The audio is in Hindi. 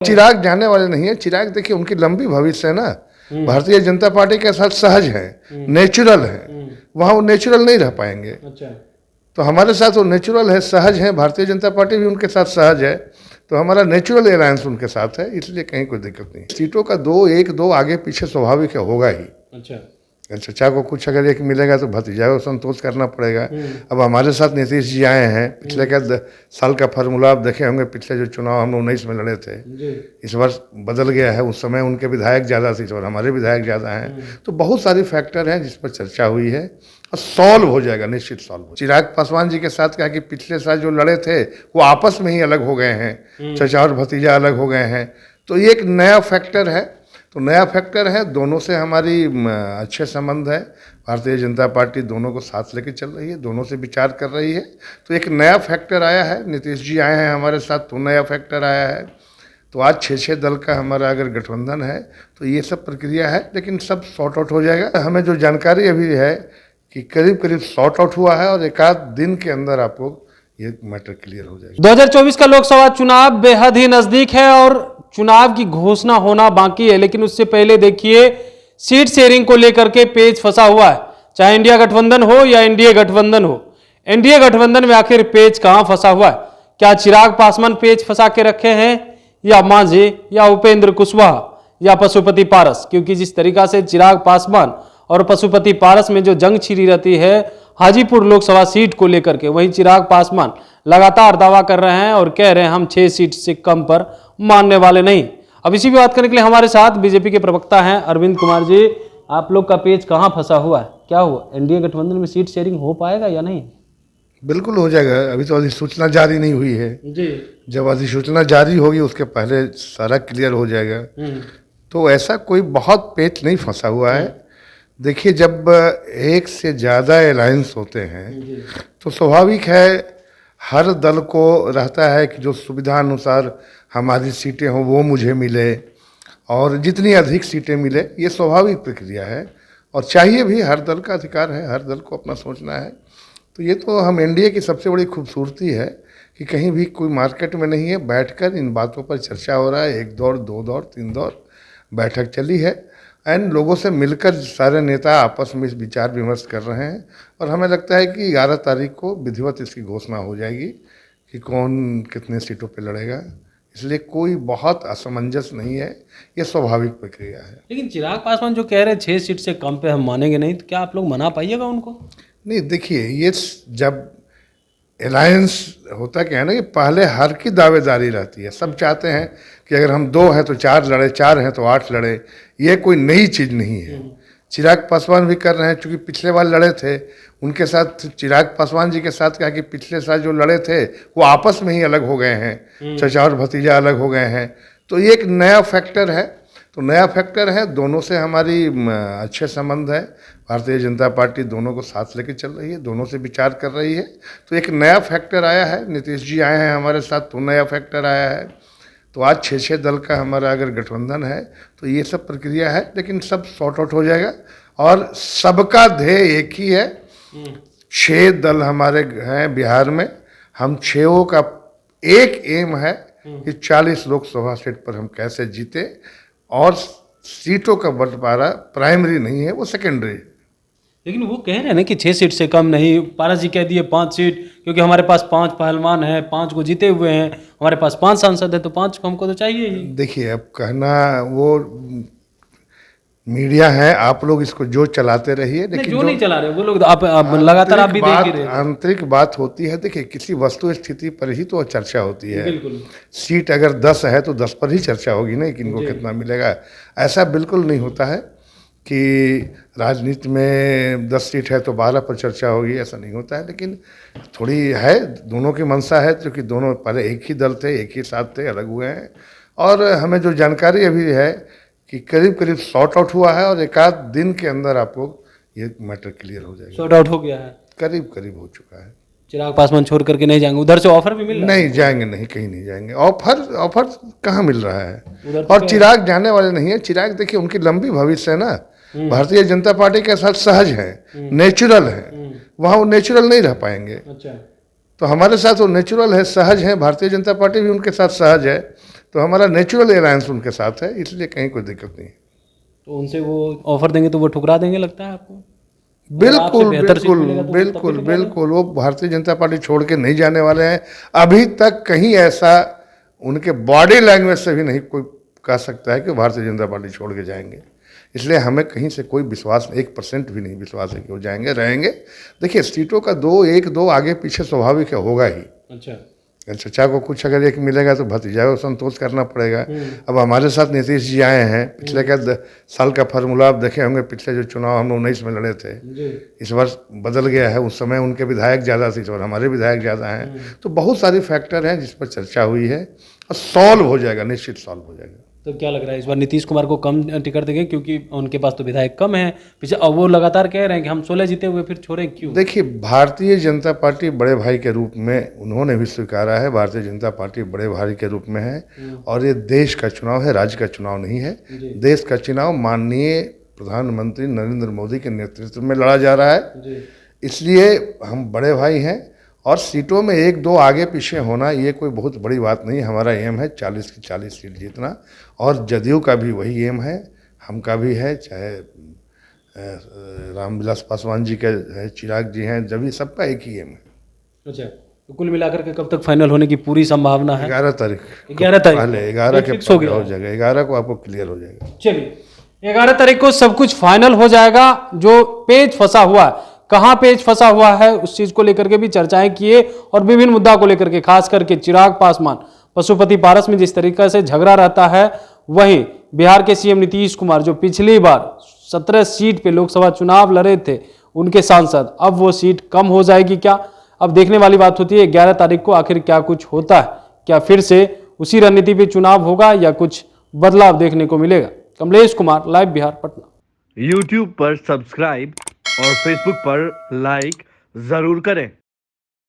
चिराग जाने वाले नहीं है। चिराग देखिए उनकी लंबी भविष्य है ना, भारतीय जनता पार्टी के साथ सहज है, नेचुरल है, वहाँ वो नेचुरल नहीं रह पाएंगे। अच्छा। तो हमारे साथ वो नेचुरल है, सहज है, भारतीय जनता पार्टी भी उनके साथ सहज है, तो हमारा नेचुरल अलायंस उनके साथ है, इसलिए कहीं कोई दिक्कत नहीं। सीटों का 1-2 आगे पीछे स्वाभाविक है, होगा ही। अच्छा। चचा को कुछ अगर एक मिलेगा तो भतीजा को संतोष करना पड़ेगा। अब हमारे साथ नीतीश जी आए हैं, पिछले का साल का फार्मूला आप देखे होंगे, पिछले जो चुनाव हम 19 में लड़े थे, इस वर्ष बदल गया है। उस समय उनके विधायक ज़्यादा थे, इस बार हमारे विधायक ज़्यादा हैं, तो बहुत सारी फैक्टर हैं जिस पर चर्चा हुई है और सॉल्व हो जाएगा, निश्चित सॉल्व हो। चिराग पासवान जी के साथ क्या कि पिछले साल जो लड़े थे वो आपस में ही अलग हो गए हैं, चचा और भतीजा अलग हो गए हैं, तो ये एक नया फैक्टर है। तो नया फैक्टर है, दोनों से हमारी अच्छे संबंध है, भारतीय जनता पार्टी दोनों को साथ लेके चल रही है, दोनों से विचार कर रही है, तो एक नया फैक्टर आया है। नीतीश जी आए हैं हमारे साथ तो नया फैक्टर आया है। तो आज 6 दल का हमारा अगर गठबंधन है तो ये सब प्रक्रिया है, लेकिन सब सॉर्ट आउट हो जाएगा। हमें जो जानकारी अभी है कि करीब सॉर्ट आउट हुआ है और एक आध दिन के अंदर आपको ये मैटर क्लियर हो जाएगा। 2024 का लोकसभा चुनाव बेहद ही नजदीक है और चुनाव की घोषणा होना बाकी है, लेकिन उससे पहले देखिए सीट शेयरिंग को लेकर के पेच फंसा हुआ है। चाहे इंडिया गठबंधन हो या एनडीए गठबंधन हो, एनडीए गठबंधन में आखिर पेच कहां फंसा हुआ है? क्या चिराग पासवान पेच फंसा के रखे हैं, या मांझी, या उपेंद्र कुशवाहा, या पशुपति पारस? क्योंकि जिस तरीका से चिराग पासवान और पशुपति पारस में जो जंग छिड़ी रहती है हाजीपुर लोकसभा सीट को लेकर के, वहीं चिराग पासवान लगातार दावा कर रहे हैं और कह रहे हैं हम 6 सीट से कम पर मानने वाले नहीं। अब इसी भी बात करने के लिए हमारे साथ बीजेपी के प्रवक्ता हैं अरविंद कुमार जी। आप लोग का पेज कहां फंसा हुआ है? क्या हुआ, एनडीए गठबंधन में सीट शेयरिंग हो पाएगा या नहीं? बिल्कुल हो जाएगा, अभी तो अधिसूचना जारी नहीं हुई है जी। जब अधिसूचना जारी होगी उसके पहले सारा क्लियर हो जाएगा। तो ऐसा कोई बहुत पेच नहीं फंसा हुआ है। देखिए, जब एक से ज़्यादा अलायंस होते हैं तो स्वाभाविक है हर दल को रहता है कि जो सुविधा अनुसार हमारी सीटें हों वो मुझे मिले और जितनी अधिक सीटें मिले, ये स्वाभाविक प्रक्रिया है और चाहिए भी, हर दल का अधिकार है, हर दल को अपना सोचना है। तो ये तो हम एनडीए की सबसे बड़ी खूबसूरती है कि कहीं भी कोई मार्केट में नहीं है, बैठकर इन बातों पर चर्चा हो रहा है। 1 दौर, 2 दौर, 3 दौर बैठक चली है एंड लोगों से मिलकर सारे नेता आपस में विचार विमर्श कर रहे हैं और हमें लगता है कि 11 तारीख को विधिवत इसकी घोषणा हो जाएगी कि कौन कितने सीटों पे लड़ेगा। इसलिए कोई बहुत असमंजस नहीं है, ये स्वाभाविक प्रक्रिया है। लेकिन चिराग पासवान जो कह रहे हैं 6 सीट से कम पे हम मानेंगे नहीं, तो क्या आप लोग मना पाइएगा उनको? नहीं, देखिए, ये जब अलायंस होता क्या है ना कि पहले हर की दावेदारी रहती है, सब चाहते हैं कि अगर हम 2 हैं तो 4 लड़े, 4 हैं तो 8 लड़े, ये कोई नई चीज़ नहीं है। चिराग पासवान भी कर रहे हैं, चूँकि पिछले बार लड़े थे उनके साथ, चिराग पासवान जी के साथ क्या कि पिछले साल जो लड़े थे वो आपस में ही अलग हो गए हैं, चचा और भतीजा अलग हो गए हैं, तो ये एक नया फैक्टर है। तो नया फैक्टर है, दोनों से हमारी अच्छे संबंध है, भारतीय जनता पार्टी दोनों को साथ लेके चल रही है, दोनों से विचार कर रही है, तो एक नया फैक्टर आया है। नीतीश जी आए हैं हमारे साथ तो नया फैक्टर आया है। तो आज 6 दल का हमारा अगर गठबंधन है तो ये सब प्रक्रिया है, लेकिन सब सॉर्ट आउट हो जाएगा और सबका ध्येय एक ही है। 6 दल हमारे हैं बिहार में, हम 6 का एक एम है कि 40 लोकसभा सीट पर हम कैसे जीते, और सीटों का बंटवारा प्राइमरी नहीं है, वो सेकेंडरी है। लेकिन वो कह रहे हैं ना कि 6 सीट से कम नहीं, पारस जी कह दिए 5 सीट, क्योंकि हमारे पास 5 पहलवान हैं, 5 को जीते हुए हैं, हमारे पास 5 सांसद हैं, तो 5 हमको तो चाहिए ही। देखिए, अब कहना, वो मीडिया है, आप लोग इसको जो चलाते रहिए, लेकिन जो नहीं चला रहे वो लोग, आप लगातार आप भी देख ही रहे हैं। आंतरिक बात होती है। देखिए, किसी वस्तु स्थिति पर ही तो चर्चा होती है। बिल्कुल। सीट अगर 10 है तो 10 पर ही चर्चा होगी ना कि इनको कितना मिलेगा। ऐसा बिल्कुल नहीं होता है कि राजनीति में 10 सीट है तो 12 पर चर्चा होगी, ऐसा नहीं होता है। लेकिन थोड़ी है, दोनों की मंशा है, क्योंकि दोनों पहले एक ही दल थे, एक ही साथ थे, अलग हुए हैं। और हमें जो जानकारी अभी है कि करीब सॉर्ट आउट हुआ है और एक आध दिन के अंदर आपको ये मैटर क्लियर हो जाएगा। सॉर्ट आउट हो गया है, करीब हो चुका है। चिराग पासवान छोड़ करके नहीं जाएंगे, उधर से ऑफर भी मिल रहा है? नहीं जाएंगे, नहीं, कहीं नहीं जाएंगे। ऑफर कहाँ मिल रहा है? और चिराग जाने वाले नहीं है। चिराग देखिए उनकी लंबी भविष्य है ना, भारतीय जनता पार्टी के साथ सहज है, नेचुरल है, वहाँ वो नेचुरल नहीं रह पाएंगे। अच्छा। तो हमारे साथ वो नेचुरल है, सहज है, भारतीय जनता पार्टी भी उनके साथ सहज है, तो हमारा नेचुरल अलायंस उनके साथ है, इसलिए कहीं कोई दिक्कत नहीं है। तो उनसे वो ऑफर देंगे तो वो ठुकरा देंगे लगता है आपको? बिल्कुल बेहतर सीट बिल्कुल मिलेगा तो बिल्कुल तभी ठुकरा देंगे? बिल्कुल, वो भारतीय जनता पार्टी छोड़ के नहीं जाने वाले हैं। अभी तक कहीं ऐसा उनके बॉडी लैंग्वेज से भी नहीं कोई कह सकता है कि भारतीय जनता पार्टी छोड़ के जाएंगे। इसलिए हमें कहीं से कोई विश्वास 1% भी नहीं विश्वास है कि वो जाएंगे, रहेंगे। देखिए सीटों का 1-2 आगे पीछे स्वाभाविक है, होगा ही। अच्छा, चचा को कुछ अगर एक मिलेगा तो भतीजा को संतोष करना पड़ेगा। अब हमारे साथ नीतीश जी आए हैं, पिछले क्या साल का फार्मूला आप देखे होंगे, पिछले जो चुनाव हम 19 में लड़े थे, इस वर्ष बदल गया है। उस समय उनके विधायक ज़्यादा थे, इस बार हमारे विधायक ज़्यादा हैं। तो बहुत सारे फैक्टर हैं जिस पर चर्चा हुई है और सॉल्व हो जाएगा, निश्चित सॉल्व हो जाएगा। तो क्या लग रहा है इस बार नीतीश कुमार को कम टिकट देंगे, क्योंकि उनके पास तो विधायक कम है पीछे, अब वो लगातार कह रहे हैं कि हम 16 जीते हुए फिर छोड़ें, क्यों? देखिए भारतीय जनता पार्टी बड़े भाई के रूप में उन्होंने भी स्वीकारा है, भारतीय जनता पार्टी बड़े भाई के रूप में है। और ये देश का चुनाव है, राज्य का चुनाव नहीं है। देश का चुनाव माननीय प्रधानमंत्री नरेंद्र मोदी के नेतृत्व में लड़ा जा रहा है, इसलिए हम बड़े भाई हैं। और सीटों में 1-2 आगे पीछे होना ये कोई बहुत बड़ी बात नहीं। हमारा एम है 40 की 40 सीट जीतना, और जदयू का भी वही एम है, हम का भी है, चाहे रामविलास पासवान जी के है, चिराग जी हैं, जब सबका एक ही एम है। अच्छा, तो कुल मिलाकर के कब तक फाइनल होने की पूरी संभावना है? 11 तारीख 11 तारीख पहले 11 के फिक्स हो गया हो जाएगा, 11 को आपको क्लियर हो जाएगा। चलिए 11 तारीख को सब कुछ फाइनल हो जाएगा। जो पेच फंसा हुआ है, कहाँ पेच फंसा हुआ है, उस चीज को लेकर के भी चर्चाएं किए, और विभिन्न मुद्दा को लेकर के, खास करके चिराग पासवान पशुपति पारस में जिस तरीके से झगड़ा रहता है, वहीं बिहार के सीएम नीतीश कुमार जो पिछली बार 17 सीट पे लोकसभा चुनाव लड़े थे, उनके सांसद, अब वो सीट कम हो जाएगी क्या? अब देखने वाली बात होती है 11 तारीख को आखिर क्या कुछ होता है। क्या फिर से उसी रणनीति पे चुनाव होगा या कुछ बदलाव देखने को मिलेगा? कमलेश कुमार, लाइव बिहार, पटना। YouTube पर सब्सक्राइब और Facebook पर लाइक जरूर करें।